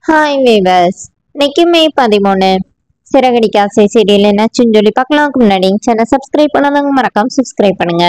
Hi viewers, இன்னைக்கு மே 13 சிறகடிக்க ஆசை serial என்னாச்சுன்னு சொல்லி பார்க்கலாம்க்கு முன்னாடி சேனல் சப்ஸ்கிரைப் பண்ணாதவங்க மறக்காம சப்ஸ்கிரைப் பண்ணுங்க.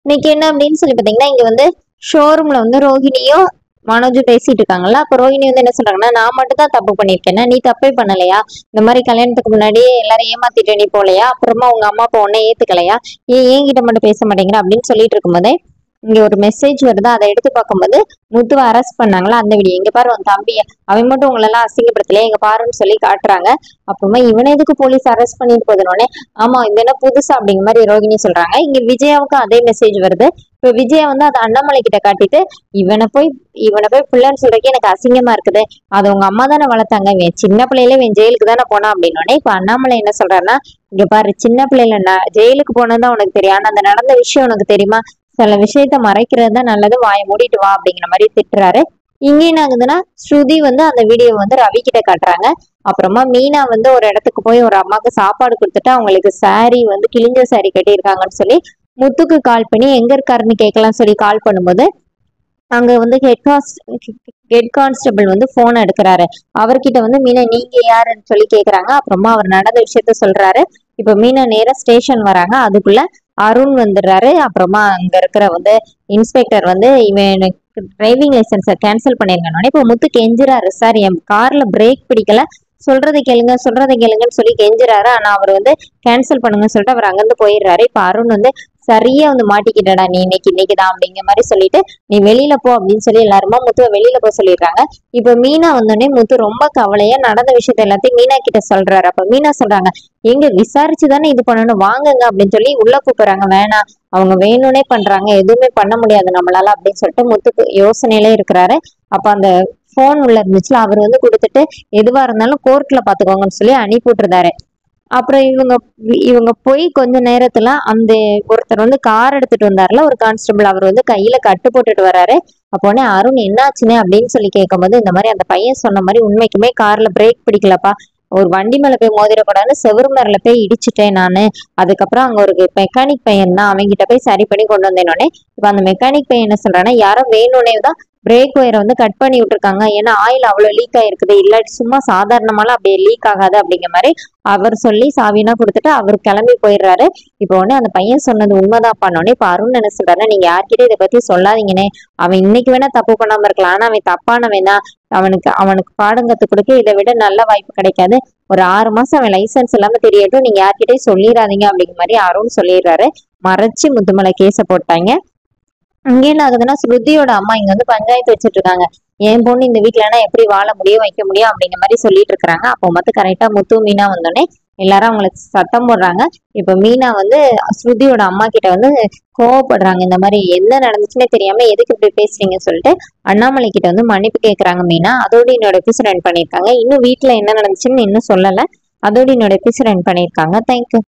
இன்னைக்கு என்ன அப்படின்னு சொல்லி பார்த்தீங்கன்னா, இங்க வந்து ஷோரூம்ல வந்து ரோஹிணியும் மனோஜும் பேசிட்டு இருக்காங்கல்ல. அப்போ ரோஹிணி வந்து என்ன சொல்றாங்கன்னா, நான் மட்டும் தான் தப்பு பண்ணியிருக்கேன்னா நீ தப்பே பண்ணலையா, இந்த மாதிரி கல்யாணத்துக்கு முன்னாடி எல்லாரும் ஏமாத்திட்டு நீ போலையா, அப்புறமா உங்க அம்மா அப்பா உடனே ஏத்துக்கலையா, ஏன் என்கிட்ட மட்டும் பேச மாட்டேங்கிற அப்படின்னு சொல்லிட்டு இருக்கும்போதே இங்க ஒரு மெசேஜ் வருது. அதை எடுத்து பார்க்கும்போது முத்துவை அரெஸ்ட் பண்ணாங்களா அந்த வீடியோ. இங்க பாரு உன் தம்பிய, அவன் மட்டும் உங்களெல்லாம் அசிங்கப்படுத்தலையே, எங்க பாருன்னு சொல்லி காட்டுறாங்க. அப்புறமா இவனை எதுக்கு போலீஸ் அரெஸ்ட் பண்ணிட்டு போதுனோடனே, ஆமா இந்த என்ன புதுசா அப்படிங்கிற மாதிரி ரோகிணி சொல்றாங்க. இங்க விஜயாவுக்கு அதே மெசேஜ் வருது. இப்ப விஜயா வந்து அதை அண்ணாமலை கிட்ட காட்டிட்டு, இவனை போய் பிள்ளைன்னு சொல்றதுக்கு எனக்கு அசிங்கமா இருக்குது, அது உங்க அம்மா தானே வளர்த்தாங்க, இவன் சின்ன பிள்ளையில இவன் ஜெயிலுக்கு தானே போனா அப்படின்னோடனே இப்ப அண்ணாமலை என்ன சொல்றாருன்னா, இங்க பாரு சின்ன பிள்ளைல நான் ஜெயிலுக்கு போனதுதான் உனக்கு தெரியும், ஆனா அந்த நடந்த விஷயம் உனக்கு தெரியுமா, சில விஷயத்த மறைக்கிறது தான் நல்லது, வாயை மூடிட்டு வா அப்படிங்கிற மாதிரி திட்டுறாரு. இங்க என்ன ஆகுதுன்னா, ஸ்ருதி வந்து அந்த வீடியோ வந்து ரவி கிட்ட காட்டுறாங்க. அப்புறமா மீனா வந்து ஒரு இடத்துக்கு போய் ஒரு அம்மாவுக்கு சாப்பாடு கொடுத்துட்டு அவங்களுக்கு saree வந்து கிழிஞ்ச saree கட்டியிருக்காங்கன்னு சொல்லி முத்துக்கு கால் பண்ணி எங்க இருக்காருன்னு கேட்கலாம் சொல்லி கால் பண்ணும்போது அங்க வந்து ஹெட் கான்ஸ்டபிள் வந்து போன் எடுக்கிறாரு. அவர்கிட்ட வந்து மீனா நீங்க யாருன்னு சொல்லி கேக்குறாங்க. அப்புறமா அவர் நடந்த விஷயத்த சொல்றாரு. இப்ப மீனா நேரா ஸ்டேஷன் வராங்க. அதுக்குள்ள அருண் வந்துடுறாரு. அப்புறமா அங்க இருக்கிற வந்து இன்ஸ்பெக்டர் வந்து இவன் டிரைவிங் லைசன்ஸை கேன்சல் பண்ணிருக்கணும். இப்போ முத்து கெஞ்சுறாரு, சார் என் கார்ல பிரேக் பிடிக்கல, சொல்றதை கேளுங்கன்னு சொல்லி கெஞ்சுறாரு. ஆனா அவர் வந்து கேன்சல் பண்ணுங்கன்னு சொல்லிட்டு அவர் அங்கிருந்து போயிடுறாரு. இப்ப அருண் வந்து சரியா வந்து மாட்டிக்கிட்டடா நீ, இன்னைக்குதான் அப்படிங்கிற மாதிரி சொல்லிட்டு நீ வெளியில போ அப்படின்னு சொல்லி எல்லாருமா முத்துவை வெளியில போக சொல்லிடுறாங்க. இப்ப மீனா வந்தோடனே முத்து ரொம்ப கவலையா நடந்த விஷயத்த எல்லாத்தையும் மீனா கிட்ட சொல்றாரு. அப்ப மீனா சொல்றாங்க, எங்க விசாரிச்சுதானே இது பண்ணணும், வாங்குங்க அப்படின்னு சொல்லி உள்ள கூப்பிடுறாங்க. வேணாம், அவங்க வேணும்னே பண்றாங்க, எதுவுமே பண்ண முடியாது நம்மளால அப்படின்னு சொல்லிட்டு முத்துக்கு யோசனையில இருக்கிறாரு. அப்ப அந்த போன் உள்ள இருந்துச்சுல, அவர் வந்து கொடுத்துட்டு எதுவா இருந்தாலும் கோர்ட்ல பாத்துக்கோங்கன்னு சொல்லி அனுப்பி விட்டுருந்தாரு. அப்புறம் இவங்க போய் கொஞ்ச நேரத்துல அந்த ஒருத்தர் வந்து கார் எடுத்துட்டு வந்தாருல, ஒரு கான்ஸ்டபிள், அவர் வந்து கையில கட்டு போட்டுட்டு வர்றாரு. அப்போ உடனே அருண் என்னாச்சுன்னு அப்படின்னு சொல்லி கேட்கும்போது, இந்த மாதிரி அந்த பையன் சொன்ன மாதிரி உண்மைக்குமே கார்ல பிரேக் பிடிக்கலப்பா, ஒரு வண்டி மேல போய் மோதிரக்கூடாதுன்னு செவுரு மேல போய் இடிச்சுட்டேன் நானு, அதுக்கப்புறம் அங்க ஒரு மெக்கானிக் பையன் தான், அவங்கிட்ட போய் சரி பண்ணி கொண்டு வந்தேனோடனே இப்ப அந்த மெக்கானிக் பையன் என்ன சொல்றான்னா, யாரோ வேணும்னே தான் பிரேக் ஒயரை வந்து கட் பண்ணி விட்டுருக்காங்க, ஏன்னா ஆயில் அவ்வளவு லீக் ஆயிருக்குது, இல்லாட்டி சும்மா சாதாரணமாலாம் அப்படியே லீக் ஆகாது அப்படிங்கிற மாதிரி அவர் சொல்லி சாவினா கொடுத்துட்டு அவர் கிளம்பி போயிடுறாரு. இப்போ உடனே அந்த பையன் சொன்னது உண்மைதான் பண்ணோடனே இப்ப அருண் என்ன சொல்றாரு, நீங்க யார்கிட்ட இதை பத்தி சொல்லாதீங்கன்னே, அவன் இன்னைக்கு வேணா தப்பு பண்ணாம இருக்கலாம், ஆனா அவன் தப்பானவன் தான், அவனுக்கு பாடம் கத்து கொடுக்க இதை விட நல்ல வாய்ப்பு கிடைக்காது, ஒரு 6 மாசம் அவன் லைசன்ஸ் இல்லாம தெரியட்டும், நீங்க யார்கிட்டயும் சொல்லிடாதீங்க அப்படிங்கிற மாதிரி அருண் சொல்லிடுறாரு. மறைச்சு முத்துமலை கேஸ போட்டாங்க. அங்கே என்ன ஆகுதுன்னா, ஸ்ருதியோட அம்மா இங்க வந்து பஞ்சாயத்து வச்சுட்டு இருக்காங்க. என் பொண்ணு இந்த வீட்டுலன்னா எப்படி வாழ முடியும், வைக்க முடியும் அப்படிங்கிற மாதிரி சொல்லிட்டு இருக்கிறாங்க. அப்போ மட்டும் கரெக்டா முத்து மீனா வந்தோடனே எல்லாரும் அவங்களுக்கு சத்தம் போடுறாங்க. இப்ப மீனா வந்து ஸ்ருதியோட அம்மா கிட்ட வந்து கோவப்படுறாங்க. இந்த மாதிரி என்ன நடந்துச்சுன்னே தெரியாம எதுக்கு இப்படி பேசுறீங்கன்னு சொல்லிட்டு அண்ணாமலை கிட்ட வந்து மன்னிப்பு கேட்கறாங்க மீனா. அதோட என்னோட எபிசோட் ரன் பண்ணியிருக்காங்க. இன்னும் வீட்டுல என்ன நடந்துச்சுன்னு இன்னும் சொல்லல. அதோட என்னோட எபிசோட் ரன் பண்ணியிருக்காங்க. தேங்க்யூ.